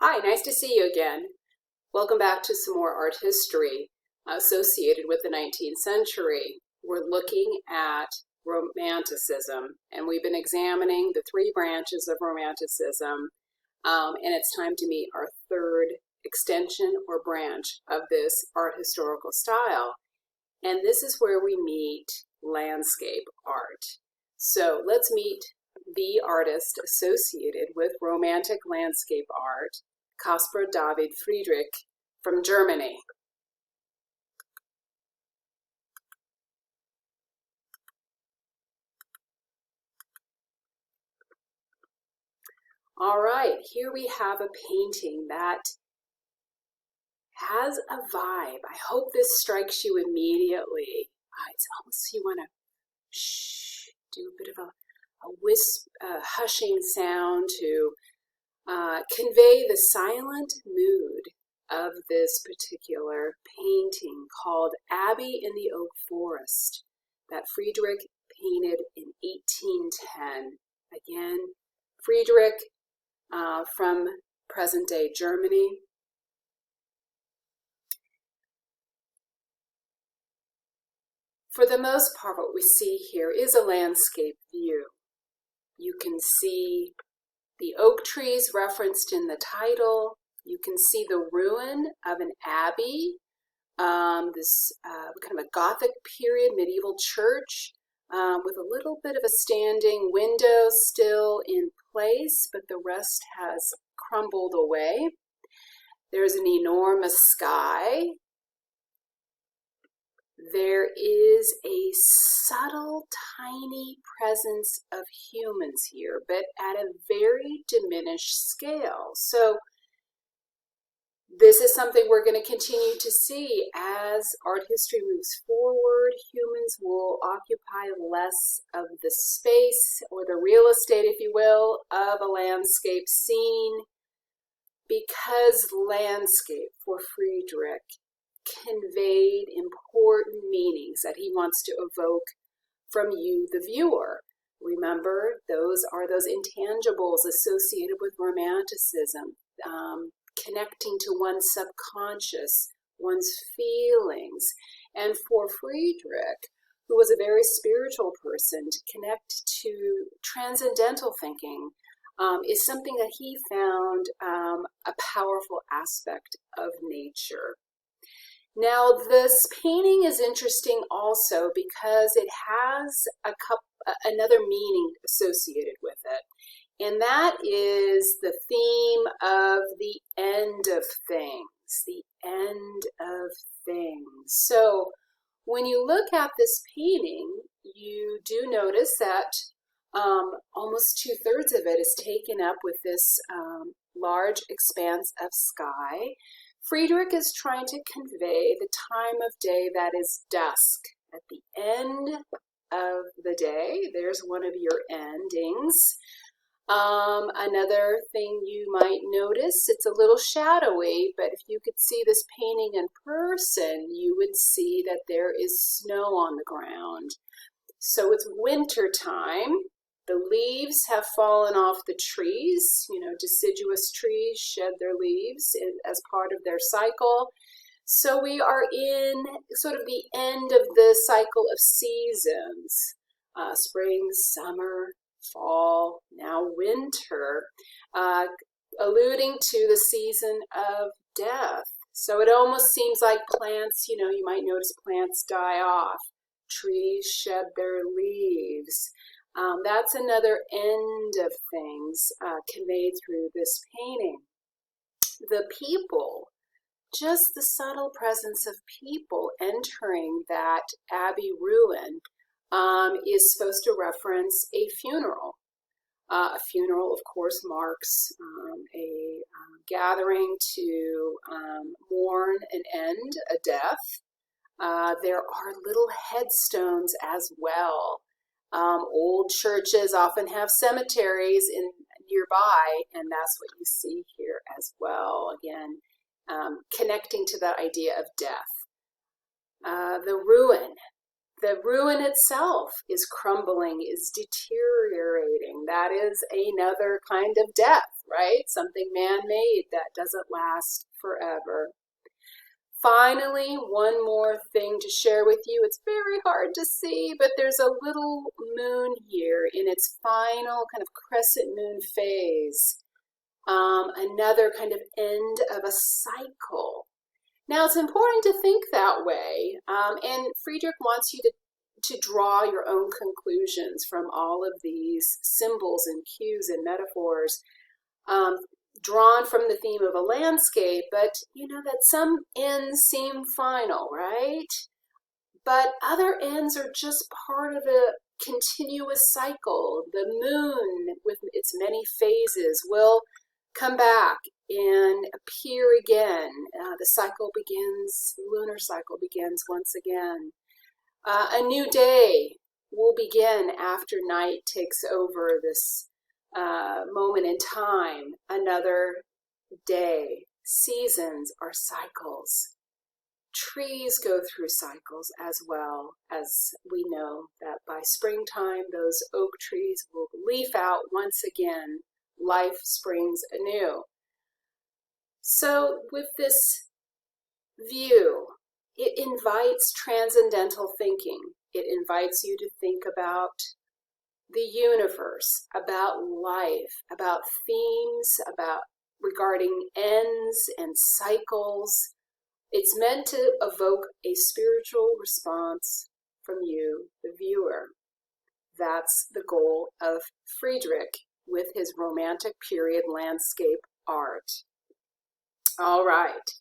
Hi, nice to see you again. Welcome back to some more art history associated with the 19th century. We're looking at Romanticism, and we've been examining the three branches of Romanticism, and it's time to meet our third extension or branch of this art historical style. And this is where we meet landscape art. So let's meet the artist associated with Romantic landscape art, Caspar David Friedrich from Germany. All right, here we have a painting that has a vibe. I hope this strikes you immediately. It's almost, you want to do a bit of a hushing sound to convey the silent mood of this particular painting called Abbey in the Oak Forest that Friedrich painted in 1810. Again, Friedrich from present-day Germany. For the most part, what we see here is a landscape view. You can see the oak trees referenced in the title. You can see the ruin of an abbey, this kind of a Gothic period medieval church with a little bit of a standing window still in place, but the rest has crumbled away. There's an enormous sky. There is a subtle, tiny presence of humans here, but at a very diminished scale. So this is something we're going to continue to see as art history moves forward. Humans will occupy less of the space or the real estate, if you will, of a landscape scene, because landscape for Friedrich conveyed important meanings that he wants to evoke from you, the viewer. Remember, those are those intangibles associated with Romanticism, connecting to one's subconscious, one's feelings. And for Friedrich, who was a very spiritual person, to connect to transcendental thinking is something that he found a powerful aspect of nature. Now, this painting is interesting also because it has another meaning associated with it, and that is the theme of the end of things, the end of things. So when you look at this painting, you do notice that almost 2/3 of it is taken up with this large expanse of sky. Friedrich is trying to convey the time of day that is dusk. At the end of the day, there's one of your endings. Another thing you might notice, it's a little shadowy, but if you could see this painting in person, you would see that there is snow on the ground. So it's winter time. The leaves have fallen off the trees. You know, deciduous trees shed their leaves as part of their cycle. So we are in sort of the end of the cycle of seasons. Spring, summer, fall, now winter, alluding to the season of death. So it almost seems like plants, you know, you might notice plants die off. Trees shed their leaves. That's another end of things conveyed through this painting. The people, just the subtle presence of people entering that abbey ruin is supposed to reference a funeral. A funeral, of course, marks a gathering to mourn an end, a death. There are little headstones as well. Old churches often have cemeteries nearby, and that's what you see here as well. Again, connecting to that idea of death. The ruin itself is crumbling, is deteriorating. That is another kind of death, right? Something man-made that doesn't last forever. Finally, one more thing to share with you. It's very hard to see, but there's a little moon here in its final kind of crescent moon phase. Another kind of end of a cycle. Now, it's important to think that way, and Friedrich wants you to draw your own conclusions from all of these symbols and cues and metaphors, drawn from the theme of a landscape, but you know that some ends seem final, right? But other ends are just part of a continuous cycle. The moon, with its many phases, will come back and appear again. The cycle begins, the lunar cycle begins once again. A new day will begin after night takes over this moment in time. Another day. Seasons are cycles. Trees go through cycles as well, as we know that by springtime those oak trees will leaf out once again. Life springs anew. So with this view, it invites transcendental thinking. It invites you to think about the universe, about life, about themes, about regarding ends and cycles. It's meant to evoke a spiritual response from you, the viewer. That's the goal of Friedrich with his Romantic period landscape art. All right.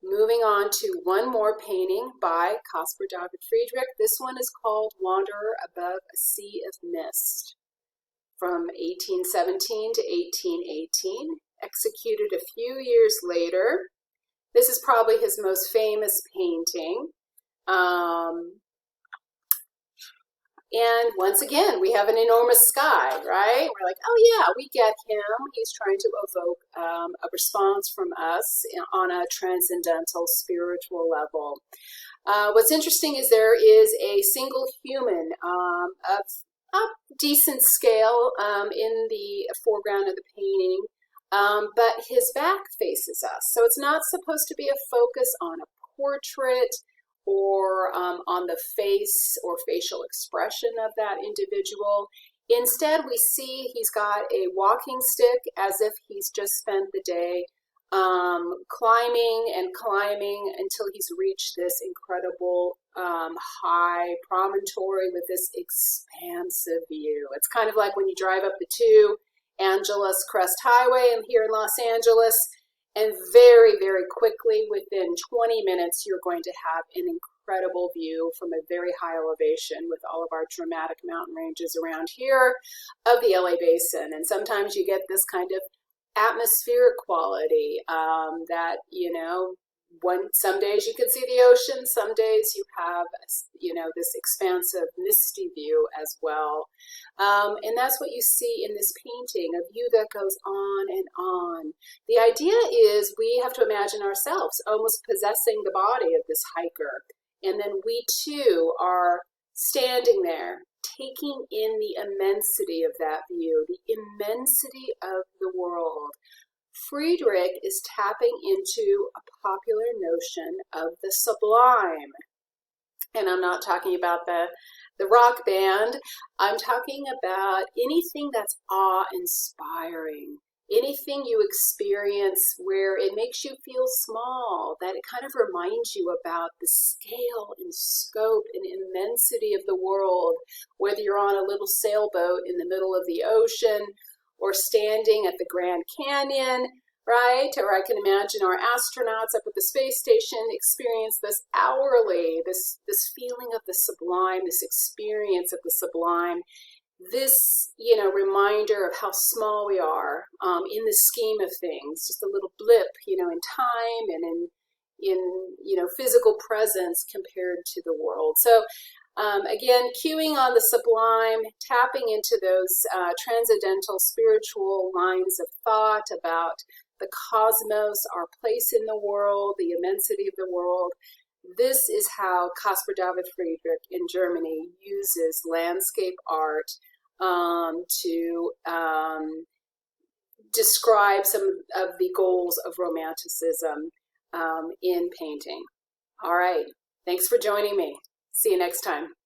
Moving on to one more painting by Caspar David Friedrich. This one is called Wanderer Above a Sea of Mist, from 1817 to 1818, executed a few years later. This is probably his most famous painting. And once again, we have an enormous sky, right? We're like, oh yeah, we get him. He's trying to evoke a response from us on a transcendental spiritual level. What's interesting is there is a single human of a decent scale in the foreground of the painting, but his back faces us. So it's not supposed to be a focus on a portrait or on the face or facial expression of that individual. Instead, we see he's got a walking stick as if he's just spent the day climbing and climbing until he's reached this incredible high promontory with this expansive view. It's kind of like when you drive up the 2 Angeles Crest Highway here in Los Angeles, and very, very quickly, within 20 minutes, you're going to have an incredible view from a very high elevation with all of our dramatic mountain ranges around here of the LA Basin. And sometimes you get this kind of atmospheric quality that, you know, some days you can see the ocean, some days you have, you know, this expansive misty view as well. And that's what you see in this painting, a view that goes on and on. The idea is we have to imagine ourselves almost possessing the body of this hiker. And then we too are standing there, taking in the immensity of that view, the immensity of the world. Friedrich is tapping into a popular notion of the sublime. And I'm not talking about the rock band. I'm talking about anything that's awe-inspiring, anything you experience where it makes you feel small, that it kind of reminds you about the scale and scope and immensity of the world, whether you're on a little sailboat in the middle of the ocean or standing at the Grand Canyon, right? Or I can imagine our astronauts up at the space station experience this hourly, this feeling of the sublime, this experience of the sublime, this, you know, reminder of how small we are in the scheme of things, just a little blip, you know, in time and in you know, physical presence compared to the world. So again, cueing on the sublime, tapping into those transcendental spiritual lines of thought about the cosmos, our place in the world, the immensity of the world. This is how Caspar David Friedrich in Germany uses landscape art to describe some of the goals of Romanticism in painting. All right. Thanks for joining me. See you next time.